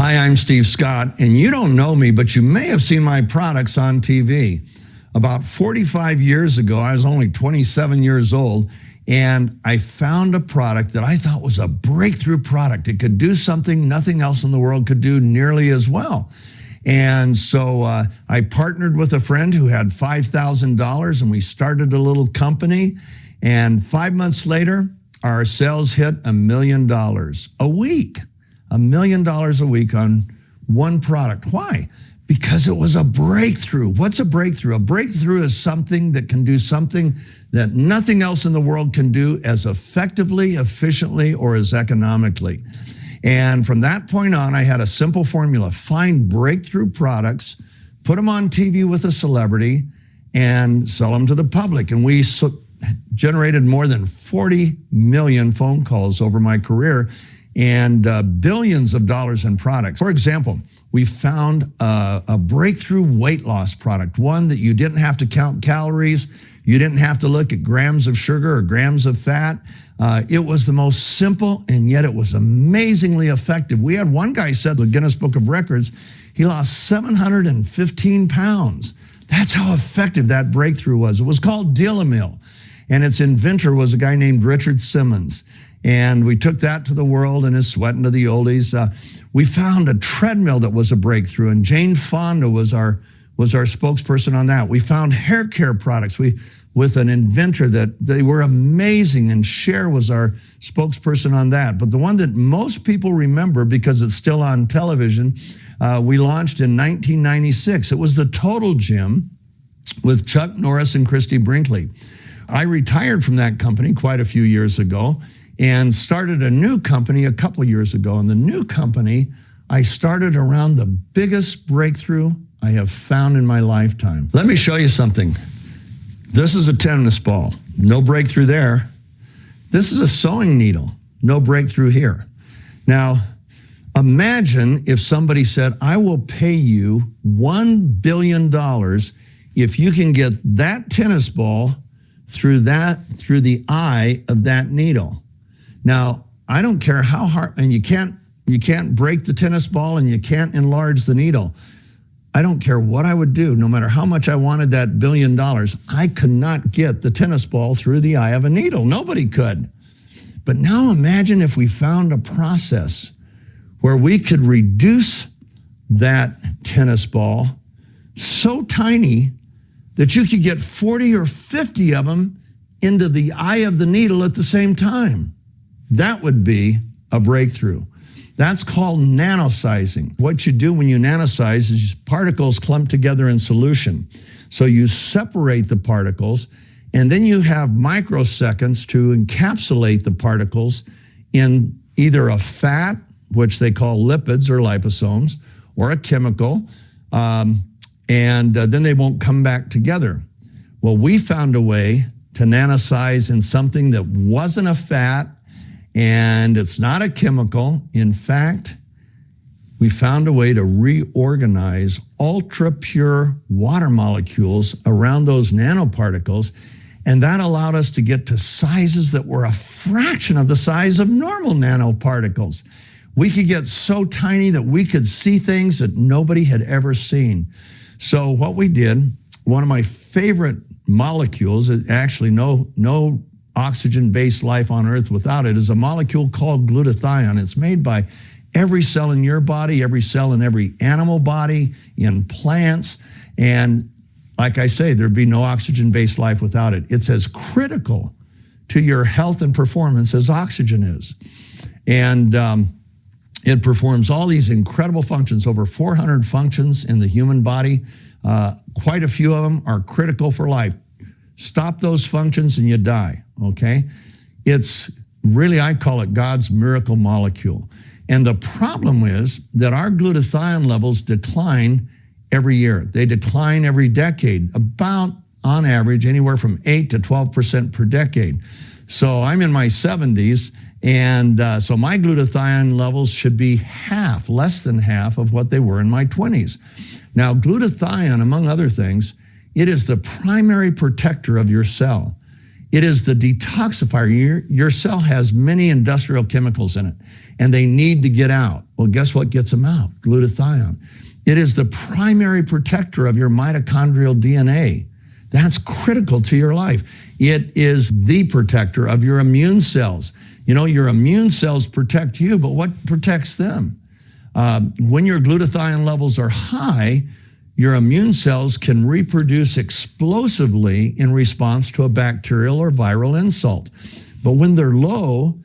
Hi, I'm Steve Scott, and you don't know me, but you may have seen my products on TV. About 45 years ago, I was only 27 years old, and I found a product that I thought was a breakthrough product. It could do something nothing else in the world could do nearly as well. And so I partnered with a friend who had $5,000, and we started a little company. And 5 months later, our sales hit $1 million a week. $1 million a week on one product. Why? Because it was a breakthrough. What's a breakthrough? A breakthrough is something that can do something that nothing else in the world can do as effectively, efficiently, or as economically. And from that point on, I had a simple formula. Find breakthrough products, put them on TV with a celebrity, and sell them to the public. And we generated more than 40 million phone calls over my career and billions of dollars in products. For example, we found a breakthrough weight loss product, one that you didn't have to count calories, you didn't have to look at grams of sugar or grams of fat. It was the most simple, and yet it was amazingly effective. We had one guy said, the Guinness Book of Records, he lost 715 pounds. That's how effective that breakthrough was. It was called Deal-A-Meal, and its inventor was a guy named Richard Simmons. And we took that to the world and is sweating to the oldies. We found a treadmill that was a breakthrough, and Jane Fonda was our spokesperson on that. We found hair care products with an inventor that they were amazing, and Cher was our spokesperson on that. But the one that most people remember, because it's still on television, we launched in 1996. It was the Total Gym with Chuck Norris and Christy Brinkley. I retired from that company quite a few years ago and started a new company a couple years ago. And the new company, I started around the biggest breakthrough I have found in my lifetime. Let me show you something. This is a tennis ball. No breakthrough there. This is a sewing needle. No breakthrough here. Now, imagine if somebody said, I will pay you $1 billion if you can get that tennis ball through the eye of that needle. Now, I don't care how hard, and you can't break the tennis ball and you can't enlarge the needle. I don't care what I would do, no matter how much I wanted that $1 billion, I could not get the tennis ball through the eye of a needle. Nobody could. But now imagine if we found a process where we could reduce that tennis ball so tiny that you could get 40 or 50 of them into the eye of the needle at the same time. That would be a breakthrough. That's called nanosizing. What you do when you nanosize is particles clump together in solution. So you separate the particles, and then you have microseconds to encapsulate the particles in either a fat, which they call lipids or liposomes, or a chemical, and then they won't come back together. Well, we found a way to nanosize in something that wasn't a fat, and it's not a chemical. In fact, we found a way to reorganize ultra-pure water molecules around those nanoparticles, and that allowed us to get to sizes that were a fraction of the size of normal nanoparticles. We could get so tiny that we could see things that nobody had ever seen. So what we did, one of my favorite molecules, actually no oxygen-based life on Earth without it, is a molecule called glutathione. It's made by every cell in your body, every cell in every animal body, in plants, and like I say, there'd be no oxygen-based life without it. It's as critical to your health and performance as oxygen is. And it performs all these incredible functions, over 400 functions in the human body. Quite a few of them are critical for life. Stop those functions and you die, okay? It's really, I call it God's miracle molecule. And the problem is that our glutathione levels decline every year. They decline every decade, about, on average, anywhere from 8 to 12% per decade. So I'm in my 70s, and so my glutathione levels should be half, less than half of what they were in my 20s. Now, glutathione, among other things, it is the primary protector of your cell. It is the detoxifier. Your cell has many industrial chemicals in it, and they need to get out. Well, guess what gets them out? Glutathione. It is the primary protector of your mitochondrial DNA. That's critical to your life. It is the protector of your immune cells. You know, your immune cells protect you, but what protects them? When your glutathione levels are high, your immune cells can reproduce explosively in response to a bacterial or viral insult. But when they're low,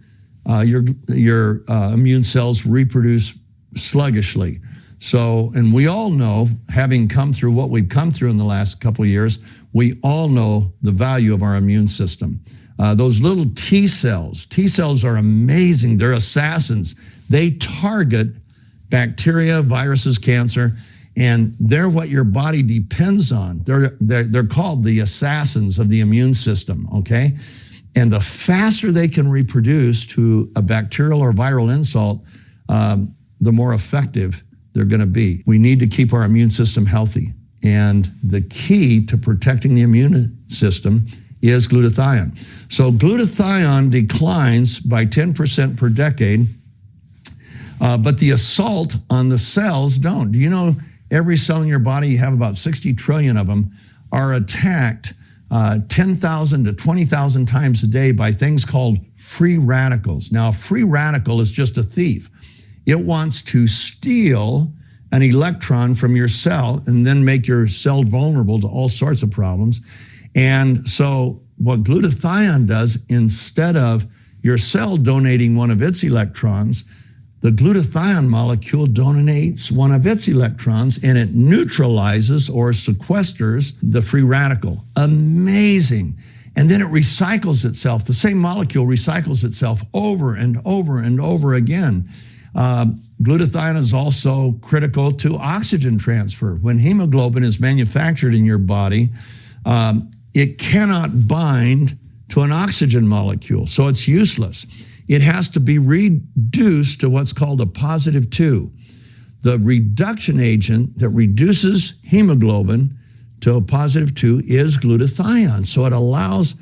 your immune cells reproduce sluggishly. So, and we all know, having come through what we've come through in the last couple of years, we all know the value of our immune system. Those little T cells are amazing. They're assassins. They target bacteria, viruses, cancer, and they're what your body depends on. They're called the assassins of the immune system, okay? And the faster they can reproduce to a bacterial or viral insult, the more effective they're gonna be. We need to keep our immune system healthy. And the key to protecting the immune system is glutathione. So glutathione declines by 10% per decade, but the assault on the cells don't. Do you know every cell in your body, you have about 60 trillion of them, are attacked 10,000 to 20,000 times a day by things called free radicals. Now, a free radical is just a thief. It wants to steal an electron from your cell and then make your cell vulnerable to all sorts of problems. And so what glutathione does, instead of your cell donating one of its electrons, the glutathione molecule donates one of its electrons and it neutralizes or sequesters the free radical. Amazing. And then it recycles itself. The same molecule recycles itself over and over and over again. Glutathione is also critical to oxygen transfer. When hemoglobin is manufactured in your body, it cannot bind to an oxygen molecule, so it's useless. It has to be reduced to what's called a positive 2. The reduction agent that reduces hemoglobin to a positive 2 is glutathione. So it allows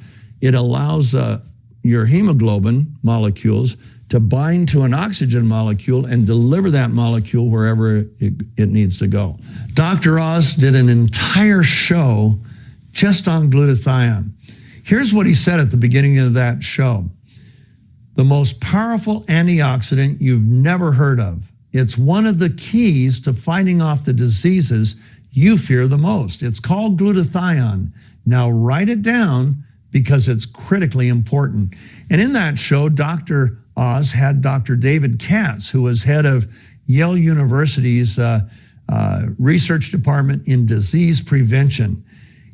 your hemoglobin molecules to bind to an oxygen molecule and deliver that molecule wherever it needs to go. Dr. Oz did an entire show just on glutathione. Here's what he said at the beginning of that show. The most powerful antioxidant you've never heard of. It's one of the keys to fighting off the diseases you fear the most. It's called glutathione. Now write it down because it's critically important. And in that show, Dr. Oz had Dr. David Katz, who was head of Yale University's research department in disease prevention.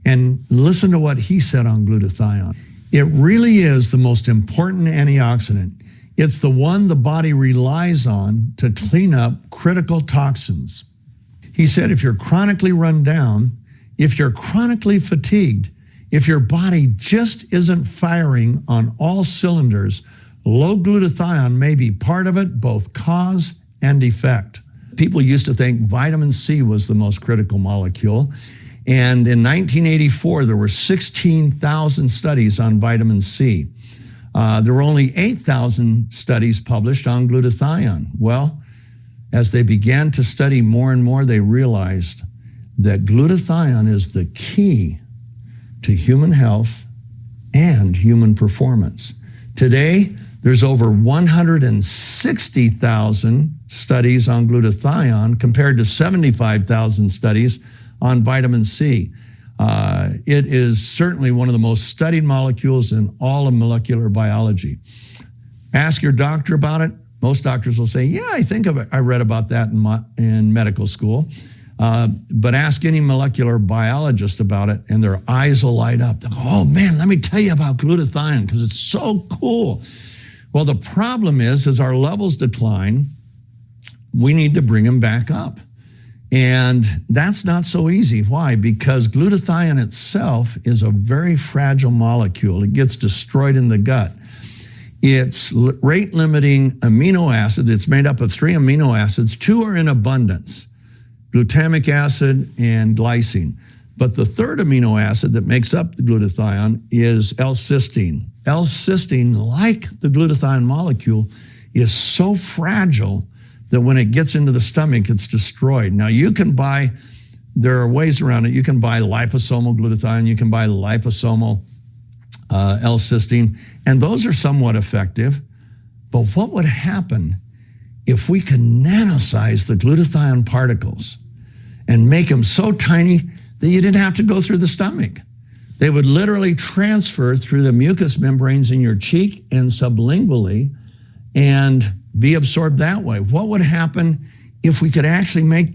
And listen to what he said on glutathione. It really is the most important antioxidant. It's the one the body relies on to clean up critical toxins. He said, if you're chronically run down, if you're chronically fatigued, if your body just isn't firing on all cylinders, low glutathione may be part of it, both cause and effect. People used to think vitamin C was the most critical molecule. And in 1984, there were 16,000 studies on vitamin C. There were only 8,000 studies published on glutathione. Well, as they began to study more and more, they realized that glutathione is the key to human health and human performance. Today, there's over 160,000 studies on glutathione compared to 75,000 studies on vitamin C. It is certainly one of the most studied molecules in all of molecular biology. Ask your doctor about it. Most doctors will say, yeah, I think I read about that in medical school. But ask any molecular biologist about it and their eyes will light up. They'll go, oh man, let me tell you about glutathione because it's so cool. Well, the problem is, as our levels decline, we need to bring them back up. And that's not so easy. Why? Because glutathione itself is a very fragile molecule. It gets destroyed in the gut. It's rate-limiting amino acid. It's made up of 3 amino acids. 2 are in abundance, glutamic acid and glycine. But the third amino acid that makes up the glutathione is L-cysteine. L-cysteine, like the glutathione molecule, is so fragile that when it gets into the stomach, it's destroyed. Now you can buy, there are ways around it. You can buy liposomal glutathione, you can buy liposomal L-cysteine, and those are somewhat effective. But what would happen if we could nanosize the glutathione particles and make them so tiny that you didn't have to go through the stomach? They would literally transfer through the mucous membranes in your cheek and sublingually and be absorbed that way. What would happen if we could actually make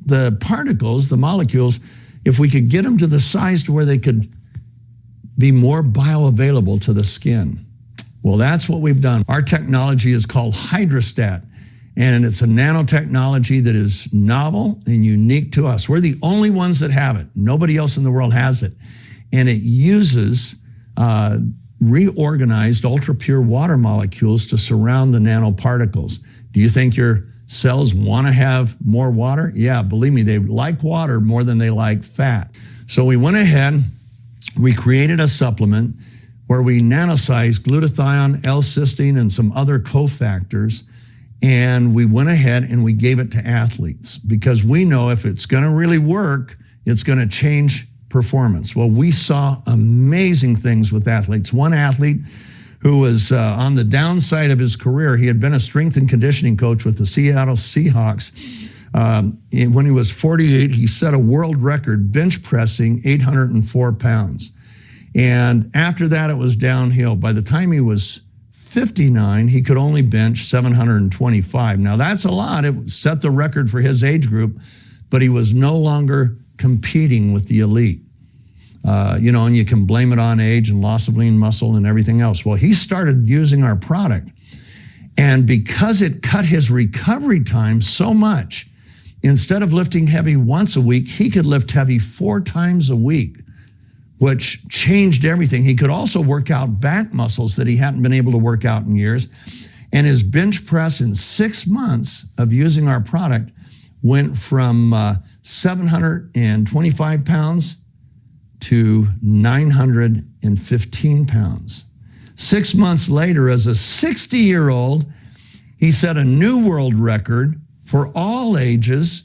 the particles, the molecules, if we could get them to the size to where they could be more bioavailable to the skin? Well, that's what we've done. Our technology is called HydraStat, and it's a nanotechnology that is novel and unique to us. We're the only ones that have it. Nobody else in the world has it. And it uses reorganized ultra-pure water molecules to surround the nanoparticles. Do you think your cells want to have more water? Yeah, believe me, they like water more than they like fat. So we went ahead, we created a supplement where we nanosized glutathione, L-cysteine, and some other cofactors, and we went ahead and we gave it to athletes because we know if it's going to really work, it's going to change performance. Well, we saw amazing things with athletes. One athlete who was on the downside of his career, he had been a strength and conditioning coach with the Seattle Seahawks. When he was 48, he set a world record bench pressing 804 pounds. And after that, it was downhill. By the time he was 59, he could only bench 725. Now, that's a lot. It set the record for his age group, but he was no longer competing with the elite. And you can blame it on age and loss of lean muscle and everything else. Well, he started using our product, and because it cut his recovery time so much, instead of lifting heavy once a week, he could lift heavy 4 times a week, which changed everything. He could also work out back muscles that he hadn't been able to work out in years. And his bench press in 6 months of using our product went from 725 pounds to 915 pounds. 6 months later, as a 60-year-old, he set a new world record for all ages,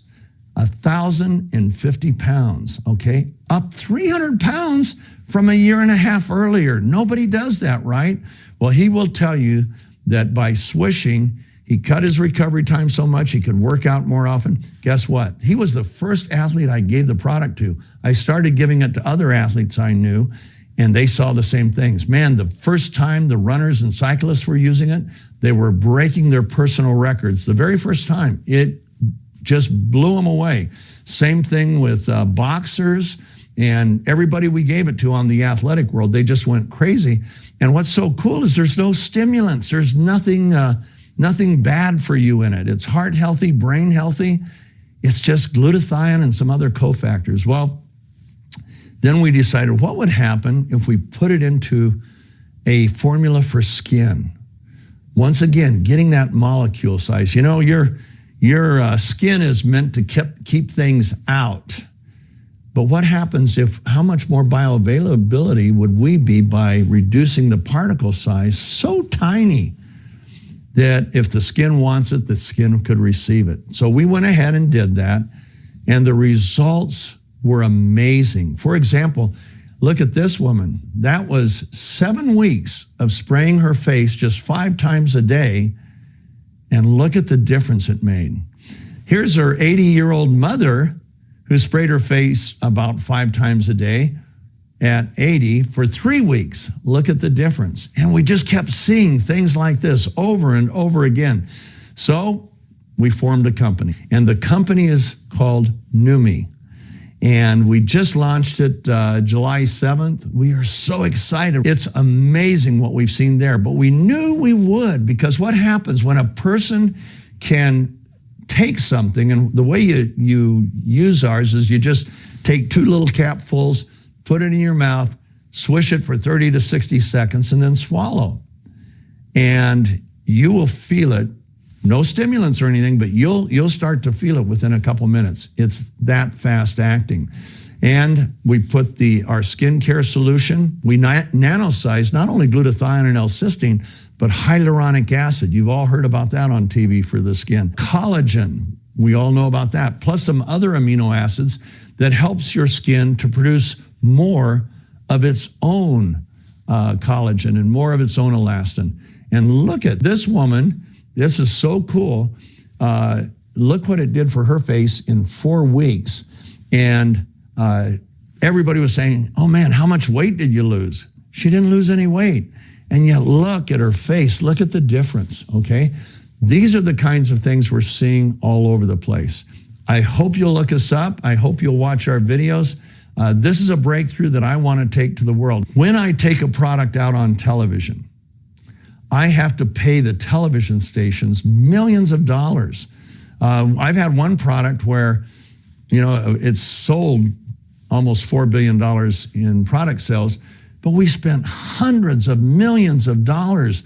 1,050 pounds, okay? Up 300 pounds from a year and a half earlier. Nobody does that, right? Well, he will tell you that by swishing, he cut his recovery time so much he could work out more often. Guess what? He was the first athlete I gave the product to. I started giving it to other athletes I knew, and they saw the same things. Man, the first time the runners and cyclists were using it, they were breaking their personal records. The very first time, it just blew them away. Same thing with boxers and everybody we gave it to on the athletic world. They just went crazy. And what's so cool is there's no stimulants. There's nothing bad for you in it. It's heart healthy, brain healthy. It's just glutathione and some other cofactors. Well, then we decided what would happen if we put it into a formula for skin. Once again, getting that molecule size. You know, your skin is meant to keep things out. But what happens how much more bioavailability would we be by reducing the particle size so tiny that if the skin wants it, the skin could receive it? So we went ahead and did that, and the results were amazing. For example, look at this woman. That was 7 weeks of spraying her face just 5 times a day, and look at the difference it made. Here's her 80-year-old mother who sprayed her face about 5 times a day at 80 for 3 weeks. Look at the difference. And we just kept seeing things like this over and over again. So we formed a company, and the company is called NEUMI. And we just launched it July 7th. We are so excited. It's amazing what we've seen there, but we knew we would, because what happens when a person can take something, and the way you use ours is you just take 2 little capfuls, put it in your mouth, swish it for 30 to 60 seconds, and then swallow. And you will feel it. No stimulants or anything, but you'll start to feel it within a couple minutes. It's that fast acting. And we put our skincare solution, we nano-size not only glutathione and L-cysteine, but hyaluronic acid. You've all heard about that on TV for the skin. Collagen, we all know about that, plus some other amino acids that helps your skin to produce more of its own collagen and more of its own elastin. And look at this woman. This is so cool. Look what it did for her face in 4 weeks. And everybody was saying, oh man, how much weight did you lose? She didn't lose any weight. And yet look at her face, look at the difference, okay? These are the kinds of things we're seeing all over the place. I hope you'll look us up. I hope you'll watch our videos. This is a breakthrough that I want to take to the world. When I take a product out on television, I have to pay the television stations millions of dollars. I've had one product where, it's sold almost $4 billion in product sales, but we spent hundreds of millions of dollars,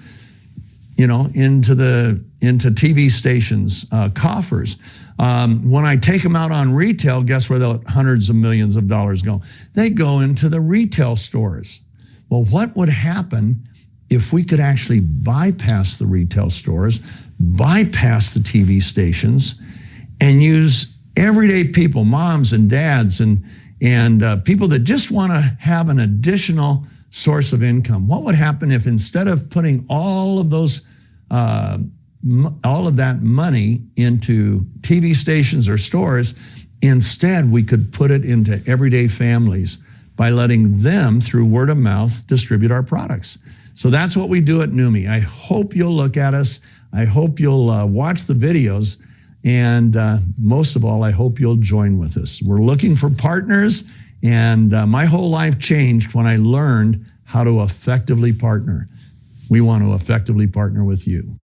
into TV stations, coffers. When I take them out on retail, guess where the hundreds of millions of dollars go? They go into the retail stores. Well, what would happen if we could actually bypass the retail stores, bypass the TV stations, and use everyday people, moms and dads, and people that just want to have an additional source of income? What would happen if instead of putting all of that money into TV stations or stores, instead we could put it into everyday families by letting them, through word of mouth, distribute our products. So that's what we do at NEUMI. I hope you'll look at us. I hope you'll watch the videos. And most of all, I hope you'll join with us. We're looking for partners, and my whole life changed when I learned how to effectively partner. We want to effectively partner with you.